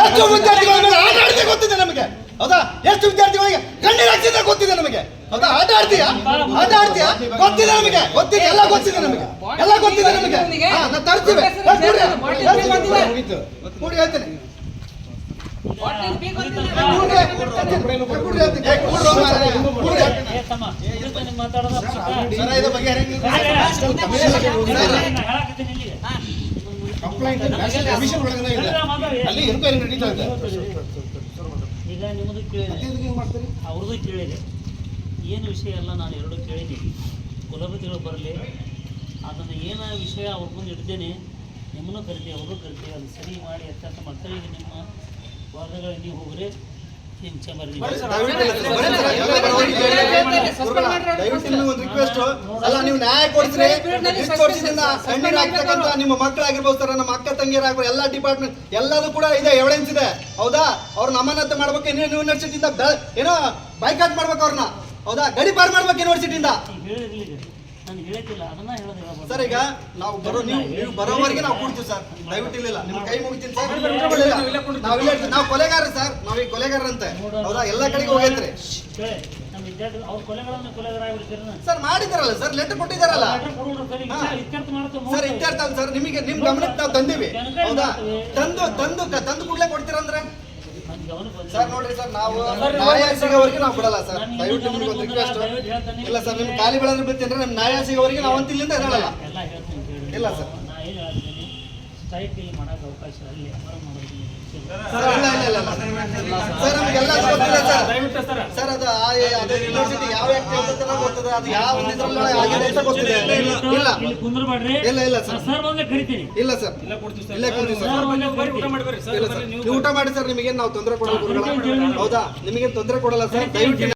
ಎಷ್ಟು ವಿದ್ಯಾರ್ಥಿಗಳ ಮೇಲೆ ಆಟ ಆಡ್ತೀಯ ಗೊತ್ತಿದೆ ನಮಗೆ, ಹೌದಾ? ಎಷ್ಟು ವಿದ್ಯಾರ್ಥಿಗಳಿಗೆ ಕಣ್ಣೀರು ಹಾಕ್ತಿದೆ ಗೊತ್ತಿದೆ ನಮಗೆ, ಹೌದಾ? ಆಟ ಆಡ್ತೀಯಾ ಗೊತ್ತಿದೆ ನಮಗೆ, ಗೊತ್ತಿದೆ, ಎಲ್ಲ ಗೊತ್ತಿದೆ ನಮಗೆ, ಎಲ್ಲ ಗೊತ್ತಿದೆ ನಮಗೆ. ನಾವು ತರ್ತೀವಿ, ಕೂಡಿ ಹೇಳ್ತೇನೆ. ಈಗ ನಿಮ್ಮದು ಕೇಳಿದೆ, ಅವ್ರದ್ದು ಕೇಳಿದೆ, ಏನು ವಿಷಯ ಎಲ್ಲ ನಾನು ಎರಡು ಕೇಳಿದ್ದೀನಿ. ಕುಲಪತಿಗಳು ಬರಲಿ, ಅದನ್ನು ಏನು ವಿಷಯ ಅವ್ರ ಮುಂದೆ ಇಡ್ತೇನೆ, ನಿಮ್ಮನ್ನು ಕರಿತೀವಿ, ಅವ್ರಿಗೂ ಕರಿತೀವಿ, ಅದು ಸರಿ ಮಾಡಿ ಅತ್ಯಂತ ಮಕ್ಕಳಿಗೆ ನಿಮ್ಮ ವಾದಗಳಿಗೆ ನೀವು ಹೋಗ್ರಿ, ನಿಮ್ಮ ಚಮರಿ ಒಂದು ರಿಕ್ವೆಸ್ಟ್ ಅಲ್ಲ, ನೀವು ನ್ಯಾಯ ಕೊಡ್ತೀರಿ. ಇಷ್ಟು ವರ್ಷದಿಂದ ಕಣ್ಣೀರು ಹಾಕ್ತಕ್ಕಂಥ ನಿಮ್ಮ ಮಕ್ಕಳಾಗಿರ್ಬೋದು ಸರ್, ನಮ್ಮ ಅಕ್ಕ ತಂಗಿಯರಾಗಿರ್ಬೋದು, ಎಲ್ಲ ಡಿಪಾರ್ಟ್ಮೆಂಟ್ ಎಲ್ಲದೂ ಕೂಡ ಇದೆ, ಎವಿಡೆನ್ಸ್ ಇದೆ, ಹೌದಾ? ಅವ್ರನ್ನ ಅಮಾನತು ಮಾಡ್ಬೇಕು, ಯೂನಿವರ್ಸಿಟಿಯಿಂದ ಏನೋ ಬೈಕಾಟ್ ಮಾಡ್ಬೇಕು ಅವ್ರನ್ನ, ಹೌದಾ? ಗಡಿಪಾರ್ ಮಾಡ್ಬೇಕು ಯೂನಿವರ್ಸಿಟಿಯಿಂದ. ಸರ್ ಈಗ ನಾವು ನೀವು ಬರೋವರೆಗೆ ನಾವು ಕೊಡ್ತೀವಿ ಸರ್, ದಯವಿಟ್ಟು ಇಲ್ಲ ನಿಮ್ಮ ಕೈ ಮುಗಿತೀನಿ ಸರ್. ನಾವು ಕೊಲೆಗಾರ ಸರ್, ನಾವೀಗ ಕೊಲೆಗಾರರಂತೆ, ಹೌದಾ? ಎಲ್ಲ ಕಡೆಗೆ ಹೋಗೈತ್ರಿ ಸರ್. ಮಾಡಿದಾರಲ್ಲ ಸರ್, ಲೆಟರ್ ಕೊಟ್ಟಿದಾರಲ್ಲ ಸರ್, ಇತ್ಯರ್ಥ ಸರ್. ನಿಮಗೆ ನಿಮ್ ಗಮನಕ್ಕೆ ನಾವು ತಂದೀವಿ, ಹೌದಾ? ತಂದು ಕೂಡಲೇ ಕೊಡ್ತೀರಂದ್ರೆ ಸರ್ ನೋಡ್ರಿ ಸರ್, ನಾವು ನ್ಯಾಯ ಸಿಗೋವರೆಗೆ ನಾವು ಕೊಡಲ್ಲ ಸರ್, ದಯವಿಟ್ಟು ನಿಮ್ಗೆ ಒಂದು ರಿಕ್ವೆಸ್ಟ್. ಇಲ್ಲ ಸರ್, ನಿಮ್ ಖಾಲಿ ಬೆಳೆದ್ರೆ ಬಿಡ್ತೀನಿ, ನಿಮ್ ನ್ಯಾಯ ಸಿಗೋವರೆಗೆ ನಾವು ಅಂತಿಲ್ಲಿಂದ ಹೇಳಲ್ಲ. ಇಲ್ಲ ಸರ್, ಸರ್ ನಮಗೆಲ್ಲ ಗೊತ್ತಿದೆ ಸರ್. ಸರ್ ಅದು ಯೂನಿವರ್ಸಿಟಿ ಯಾವ ಆಕ್ಟ್ ಗೊತ್ತದೆ, ಅದು ಯಾವ ಆಗಿದೆ ಅಂತ ಗೊತ್ತಿದೆ. ಇಲ್ಲ ಇಲ್ಲ ಸರ್, ಇಲ್ಲ ಸರ್, ಇಲ್ಲೇ ಕೊಡ್ತೀವಿ ಸರ್. ಊಟ ಮಾಡಿ ಸರ್, ನಿಮಗೇನು ನಾವು ತೊಂದರೆ ಕೊಡಲ್ಲ, ಹೌದಾ? ನಿಮಗೇನು ತೊಂದರೆ ಕೊಡಲ್ಲ ಸರ್, ದಯವಿಟ್ಟು